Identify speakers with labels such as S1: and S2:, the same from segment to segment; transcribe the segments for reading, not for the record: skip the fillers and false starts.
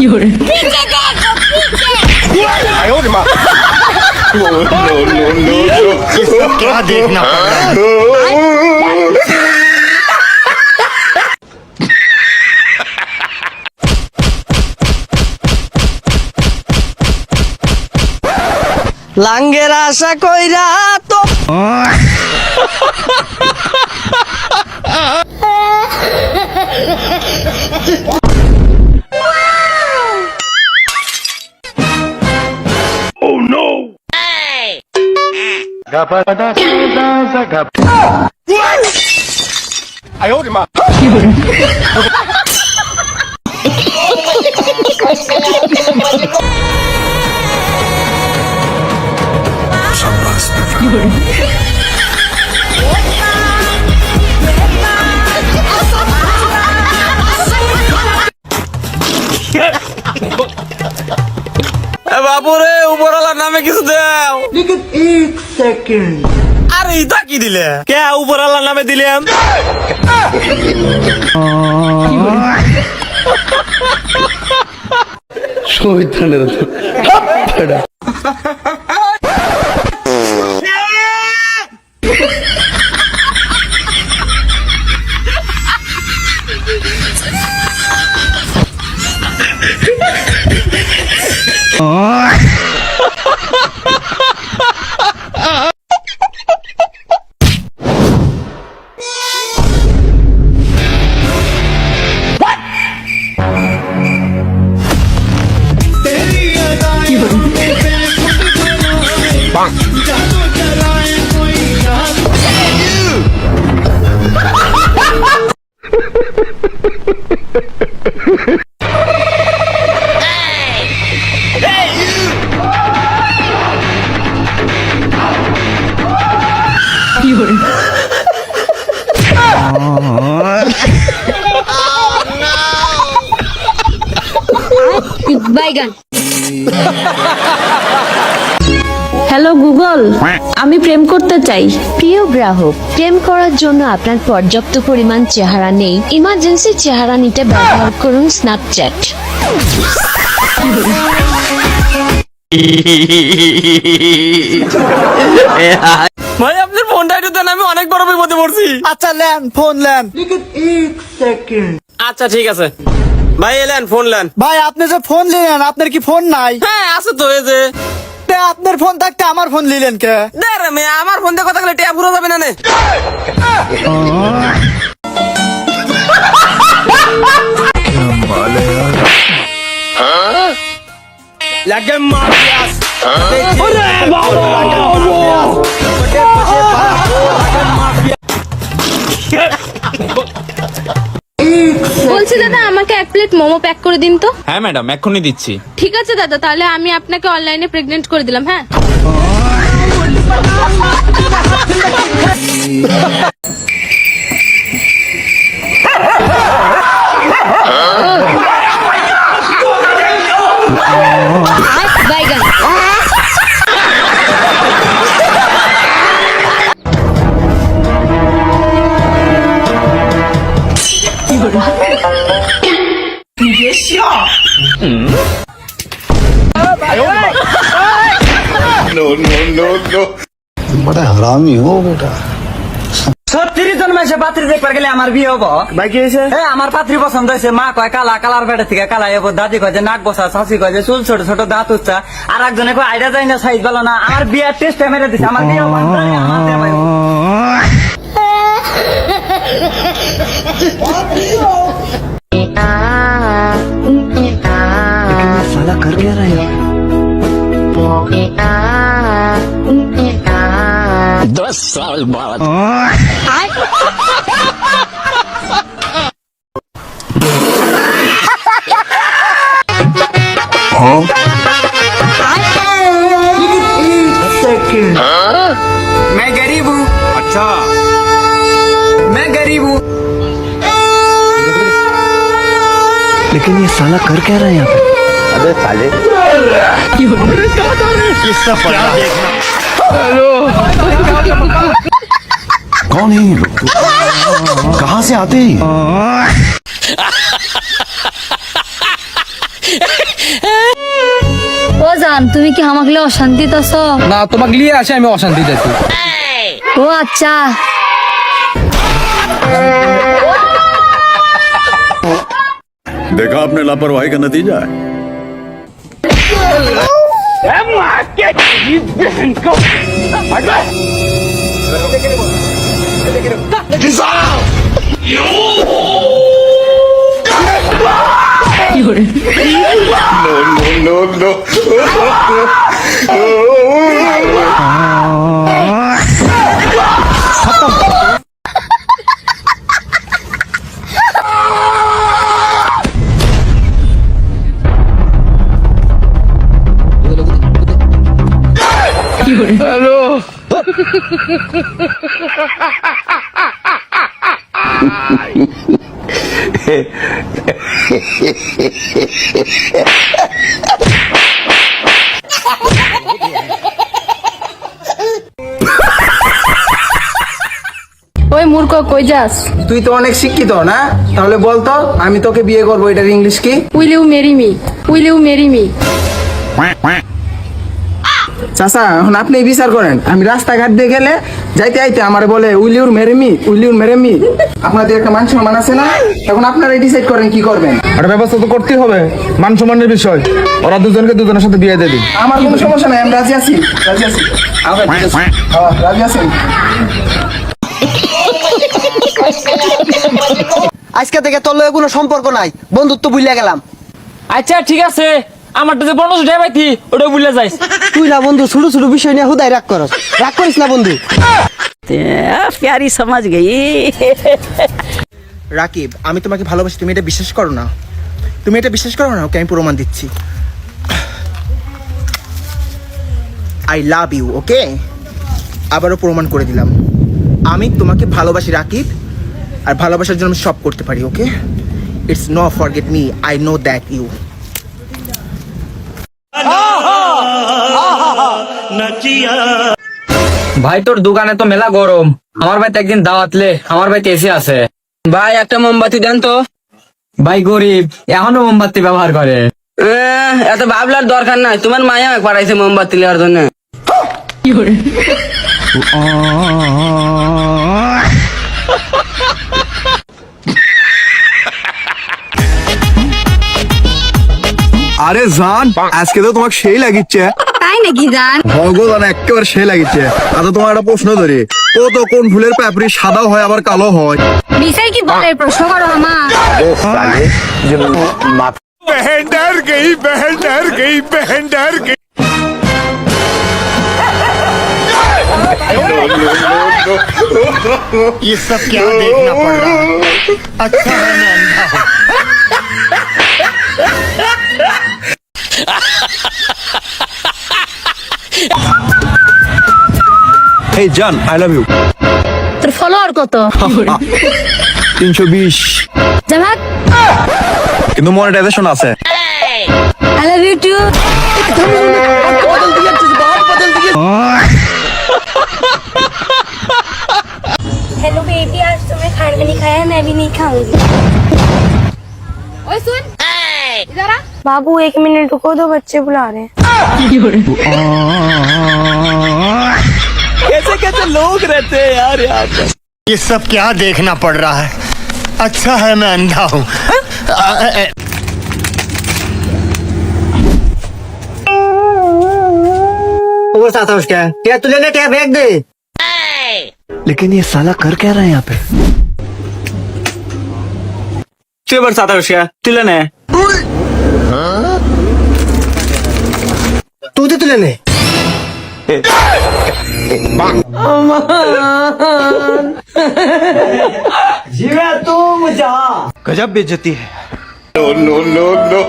S1: 哎呦我的妈！No no no no no！
S2: क्या देखना पड़ रहा है?
S3: লাঙ্গের আশা কইরা তো
S1: 哎呦我的妈！
S4: বাপুরে উপরওয়ালার নামে কিছু দাও।
S3: लेकिन एक सेकंड
S4: আরে ইটা কি দিলে? কে উপরওয়ালার নামে দিলাম?
S5: বাইগান। হ্যালো গুগল, আমি প্রেম করতে চাই।
S6: প্রিয় গ্রাহক, প্রেম করার জন্য আপনার পর্যাপ্ত পরিমাণ চেহারা নেই। ইমার্জেন্সি চেহারা নিতে ব্যবহার করুন স্ন্যাপচ্যাট।
S4: ভাই আপনার ফোনটা একটু দেন, আমি অনেক বড় বিপদে পড়ছি।
S3: আচ্ছা লেন ফোন লেন लेकिन एक सेकंड
S4: আচ্ছা ঠিক আছে ভাই, এলেন ফোন লেন।
S3: ভাই আপনি যে ফোন নিলেন আপনার কি ফোন নাই?
S4: হ্যাঁ আছে তো, এই যে।
S3: তে আপনার ফোন থাকতে আমার ফোন নিলেন কে?
S4: দেরে মে আমার ফোন দিয়ে কথা বলে টিয়া পুরো যাবে না নে। লাগে মাফিয়াস। ওরে বাবা!
S5: বলছি দাদা, আমাকে এক প্লেট মোমো প্যাক করে দিন তো।
S7: হ্যাঁ ম্যাডাম, এক্ষুনি দিচ্ছি।
S5: ঠিক আছে দাদা, তাহলে আমি আপনাকে অনলাইনে প্রেগনেন্ট করে দিলাম। হ্যাঁ
S6: বাইগান।
S1: No no no no!
S2: बड़ा हरामी हो बेटा।
S3: 36 জন মাসে পাত্রী দেখবার গেলে আমার বিয়ে হবো। ভাই কি হয়েছে? আমার পাত্রী পছন্দ হয়েছে। মা কয় কালা, কালার বেটা থেকে কালা হবো। দাদি কয় যে নাক বসা, শাশি কয় যে চুল ছোট ছোট, দাঁত উচ্চা। আর একজনে কয় আইডা যায় না, সাইজ ভালো না। আমার বিয়ার টেস্ট মেরে দিছে। আমার বিয়ে হবো। আমার বিয়ে হবো।
S2: साला कर क्या रहा है?
S7: 10 साल बाद
S3: मैं गरीब हूँ।
S7: अच्छा,
S3: मैं गरीब हूँ।
S2: लेकिन ये साला कर क्या रहा है यहाँ पे?
S1: अबे साले!
S2: किसका पड़ा? कौन है ये लोग? कहाँ से आते हैं?
S5: ও জান, তুমি কি আমাকে লিয়ে অশান্তিতে আছো?
S4: না, তোমাকে নিয়ে আসে আমি অশান্তিতে আছি।
S5: ও আচ্ছা।
S8: देखा आपने लापरवाही का नतीजा है।
S1: No, no, no.
S5: ওই মূর্খ, কই যাস?
S3: তুই তো অনেক শিক্ষিত না, তাহলে বলতো আমি তোকে বিয়ে করবো, এটার ইংলিশ কি?
S5: Will you marry me? Will you marry me?
S3: চাচা, এখন আপনি বিচার করেন। আমি রাস্তাঘাট দিয়ে গেলে যাইতে আইতে আমার বলে উইল ইউর মেরে মি, উইল ইউর মেরে মি। আপনাদের একটা মান সম্মান আছে না? এখন আপনারাই ডিসাইড করেন কি করবেন।
S1: একটা ব্যবস্থা তো করতেই হবে, মান সম্মানের বিষয়। ওরা দুজনকে দুজনের সাথে বিয়ে দিয়ে দিন।
S3: আমার কোনো সমস্যা নাই, আমি রাজি আছি, রাজি আছি। রাজি আছেন?
S9: আজকে থেকে তোর লগে কোনো সম্পর্ক নাই, বন্ধুত্ব ভুলিয়া গেলাম।
S4: আচ্ছা ঠিক আছে, আমারটা যে 500 টাকা পাইতি ওটা ভুলে যাইস।
S9: তুই না বন্ধু ছোট ছোট বিষয় নিয়ে হুদায় রাগ করস, রাগ করিস না বন্ধু।
S10: प्यारी समझ गई।
S9: রাকিব, আমি তোমাকে ভালোবাসি, তুমি এটা বিশ্বাস করো না? তুমি এটা বিশ্বাস করো না? ওকে আমি প্রমাণ দিচ্ছি। আই লাভ ইউ, ওকে? আবারও প্রমাণ করে দিলাম, আমি তোমাকে ভালোবাসি রাকিব, আর ভালোবাসার জন্য আমি সব করতে পারি, okay? It's no forget me, I know that you.
S3: ভাই তোর দোকানে তো মেলা গরম, আমার বাড়িতে একদিন দাওয়াতলে, আমার বাড়িতে এসে আছে।
S4: ভাই একটা মোমবাতি দেন তো।
S3: ভাই গরিব, এখনো মোমবাতি ব্যবহার করে।
S4: এত ভাবলার দরকার নাই, তোমার মায়া পাঠাইছে মোমবাতি নেওয়ার জন্য।
S1: আরে জান, আজকে তো তোমাকে সেই লাগিচ্ছে।
S5: তাই নাকি জান?
S1: ভগবান, একেবারে সেই লাগিচ্ছে। আচ্ছা, তোমার একটা প্রশ্ন ধরি, কত কোন ফুলের পাপড়ি সাদা হয় আবার কালো হয়?
S5: বিষয় কি বলে, প্রশ্ন করো আমার।
S1: बहन डर गई, बहन डर गई, बहन डर गई।
S2: ये सब क्या देखना पड़ रहा है? अच्छा है मैं अंधा हूँ।
S1: Hey John, I love you.
S5: তোর ফলোয়ার কত?
S1: 320,
S5: জামাত,
S1: কিন্তু মনিটাইজেশন আছে।
S5: I love you too. Hello baby, आज तुमने खाना नहीं खाया, मैं भी नहीं खाऊंगी। ओए सुन, इधर आ। बाबू 1 मिनट रुको, दो बच्चे बुला रहे हैं।
S4: कैसे कैसे लोग रहते हैं यार यहाँ पे।
S2: ये सब क्या देखना पड़ रहा है? अच्छा है मैं अंधा हूँ।
S9: ওর সাথে উসকে কে তুলে নে, কে ব্যাগ দে।
S2: लेकिन ये साला कर क्या रहा है यहाँ पे?
S3: তুই এবার সাথে বসে তুলে নে।
S9: তুই তো তুলে নে।
S2: गजब बेइज्जती है।
S1: No, no, no, no.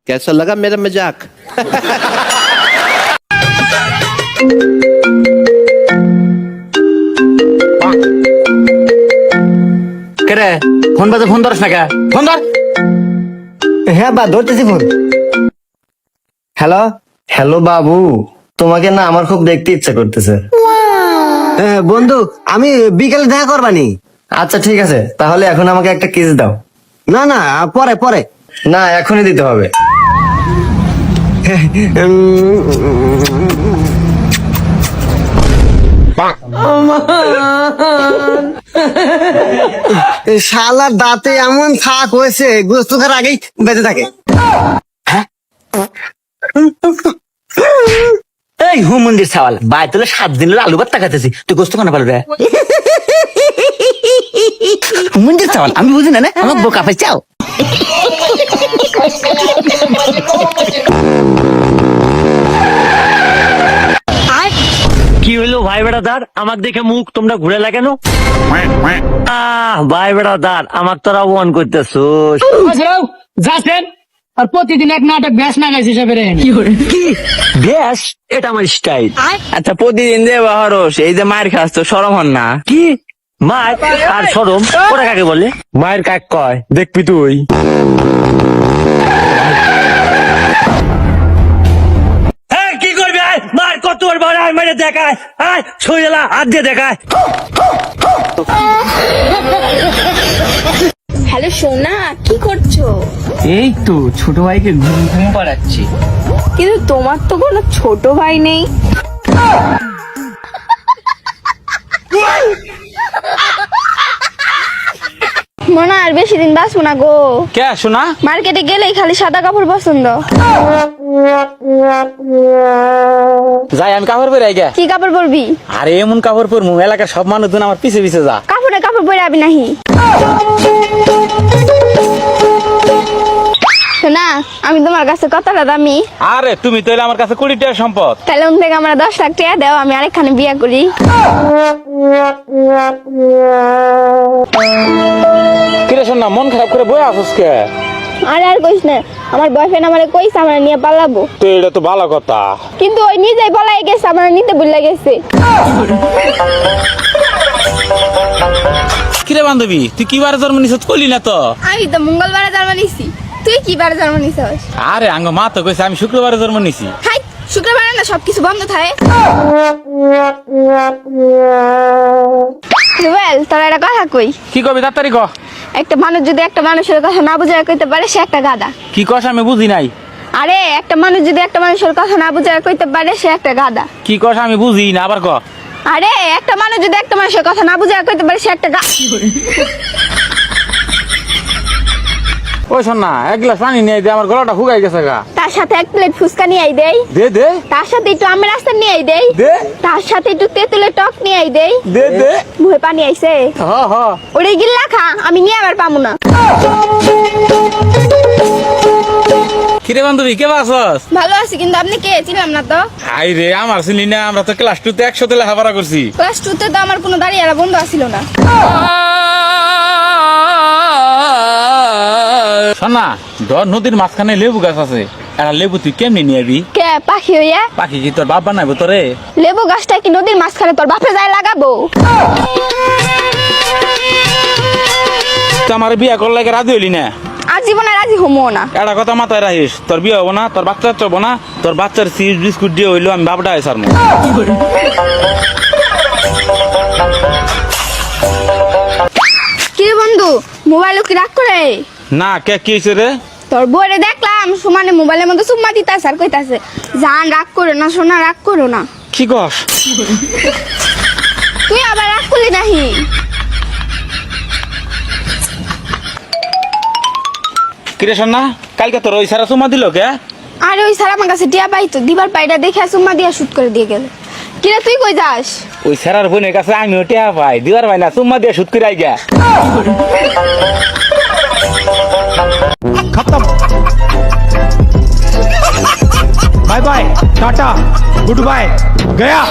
S8: कैसा लगा मेरा मजाक?
S3: কেরে ফোন বাজে, ফোন ধরস না কে? ফোন ধর।
S11: হ্যাঁ বা ধরতেছি ফোন। হ্যালো হ্যালো বাবু, তোমাকে না আমার খুব দেখতে ইচ্ছা করতেছে। বন্ধু আমি বিকেলে দেখা করবানি। আচ্ছা ঠিক আছে, তাহলে এখন আমাকে একটা কিস দাও। না না পরে পরে, না এখনই দিতে হবে। শালার দাঁতে এমন থাক হয়েছে, গোস্ত খাওয়ার আগেই বেঁচে থাকে।
S3: এই হু মন্দির ছাওয়াল, বাই তোলে 7 দিনের আলু ভাত খাইতেছি, তুই গোস্ত কেন পারবে? মন্দির ছাওয়াল আমি বুঝি না, আমার বোকা পাইছাও।
S2: কি হইলো ভাই বেড়াদার, আমাকে দেখে মুখ তোমরা ঘুরে লাগানো? ভাই বেড়াদার, আমার তোরা ওয়ান করতেছো।
S10: যাচ্ছেন আর প্রতিদিন এক নাটক ব্যাস না গাইছে হিসাবে
S2: কি ব্যাস? এটা আমার স্টাইল।
S4: আচ্ছা প্রতিদিন যে বাহরস এই যে মায়ের খাস তো সরম হন না?
S2: কি মার আর সরম ওরা কাকে বলে? মায়ের কাক কয় দেখবি তুই। কি করবি? আয় মার, কত বড় আয় মেরে দেখায়, আয় ছুঁয়েলা হাত দিয়ে দেখায়।
S5: হ্যালো সোনা, কি করছো?
S3: এই তো ছোট ভাইকে ঘুম ঘুম পাড়াচ্ছি।
S5: কিন্তু তোমার তো কোনো ছোট ভাই নেই। মনে আর বেশি দিন বাঁচবো না গো।
S7: কে শোনা?
S5: মার্কেটে গেলেই খালি সাদা কাপড় পছন্দ।
S7: যাই আমি কাপড় পরে আই গে।
S5: কি কাপড় পরবি?
S7: আরে এমন কাপড় পরমু এলাকার সব মানুষজন আমার পিছে পিছে যা।
S5: কাপড়ে কাপড় পরে আবি নাহি? শোনা, আমি তোমার কাছে কতটা দামি?
S7: আরে তুমি তো আমার কাছে 20 টাকার সম্পদ।
S5: তাহলে ওন থেকে আমরা 10 লাখ টাকা দাও, আমি আরেকখানে বিয়ে করি।
S7: কিরে শোনা, মন খারাপ করে বই আসছ কে?
S5: আরে আর কইস না, আমার বয়ফ্রেন্ড আমারে কইছে আমরা নিয়ে পালাবো।
S7: তো এটা তো ভালো কথা।
S5: কিন্তু ওই নিজেই পালাই গেছে, আমরা নিতে ভুলে গেছে।
S7: কিরে বান্ধবী, তুই কি বারে জন্ম নিছ কইলি না তো?
S5: আমি তো মঙ্গলবারে জন্ম নিছি, তুই কি বারে জন্ম নিছিস?
S7: আরে আঙ্গ মা তো কইছে আমি শুক্রবারে জন্ম নিছি।
S5: হাই, শুক্রবারে না সবকিছু বন্ধ থাকে। রুবেল, তোর একটা কথা কই।
S7: কি কবি তাড়াতাড়ি ক।
S5: একটা মানুষ যদি একটা মানুষের কথা না বুঝায় কইতে পারে, সে একটা গাধা।
S7: কি কস আমি বুঝি নাই।
S5: আরে একটা মানুষ যদি একটা মানুষের কথা না বুঝায় কইতে পারে, সে একটা গাধা।
S7: কি কস আমি বুঝি না, আবার ক।
S5: আরে একটা মানুষ যদি একটা মানুষের কথা না বুঝায় কইতে পারে, সে একটা গাধা।
S7: ওই শোন না, 1 গ্লাস পানি নিয়ে দে, আমার গলাটা শুকাই গেছে গা।
S5: তার সাথে 1 প্লেট ফুচকা নিয়ে আই দেই।
S7: দে দে
S5: তার সাথে একটু আমের আচার নিয়ে আই দেই।
S7: দে
S5: তার সাথে একটু তেঁতুলের টক নিয়ে আই দেই।
S7: দে দে।
S5: মুখে পানি আইছে?
S7: হ হ।
S5: ওরে গিল্লা খা, আমি নিয়ে আবার পামু না।
S7: কিরে বান্ধবী কে বাসস?
S5: ভালো আছি, কিন্তু আপনি কে? চিনলাম না তো।
S7: হাই রে, আমার চিনি না, আমরা তো ক্লাস 2 তে একসাথে লেখাপড়া করছি।
S5: ক্লাস 2 তে তো আমার কোনো দাঁড়িয়ে বন্ধু আসিল না।
S7: শোনা, ধর নদীর মাঝখানে লেবু গাছ আছে, একটা লেবু তুই কেমনি নিয়ে আবি?
S5: কে পাখি হইয়া?
S7: পাখি কি তোর বাপ বানাইবো তোরে?
S5: লেবু গাছটা কি নদীর মাঝখানে তোর বাপে যায় লাগাবো?
S7: তুই আমার বিয়া করলে রাজি হইলি না?
S5: আর জীবনে রাজি হমো না।
S7: একটা কথা মাথায় রাখিস, তোর বিয়ে হবো না, তোর বাচ্চা হবো না, তোর বাচ্চার চিপস বিস্কুট দিয়ে হইলো আমি বাপটা আইসার মো।
S5: কি রে বন্ধু, মোবাইল কি রাগ করে?
S7: না কে কি হয়েছে রে?
S5: তোর বউরে দেখলাম সমানে মোবাইলের মধ্যে চুম্মা দিতাছে আর কইতাছে, জান রাগ করো না সোনা, রাগ করো না।
S7: কি কস?
S5: তুই আবার রাগ করলি নাহি?
S7: কিরে শোন না, কালকে তোর ওই সারা সুমা দিল কে?
S5: আরে ওই সারা আমার কাছে টিয়া পাইতো, দিবার পাইটা দেখে চুম্মা দিয়া শুট করে দিয়ে গেল। কিরে তুই কই যাস?
S7: ওই সারার বোনের কাছে আমি টিয়া পাই, দিবার পাই না, সুম্মা দিয়ে শুট করে আই গা।
S2: खत्म। Bye bye, tata, goodbye, गया।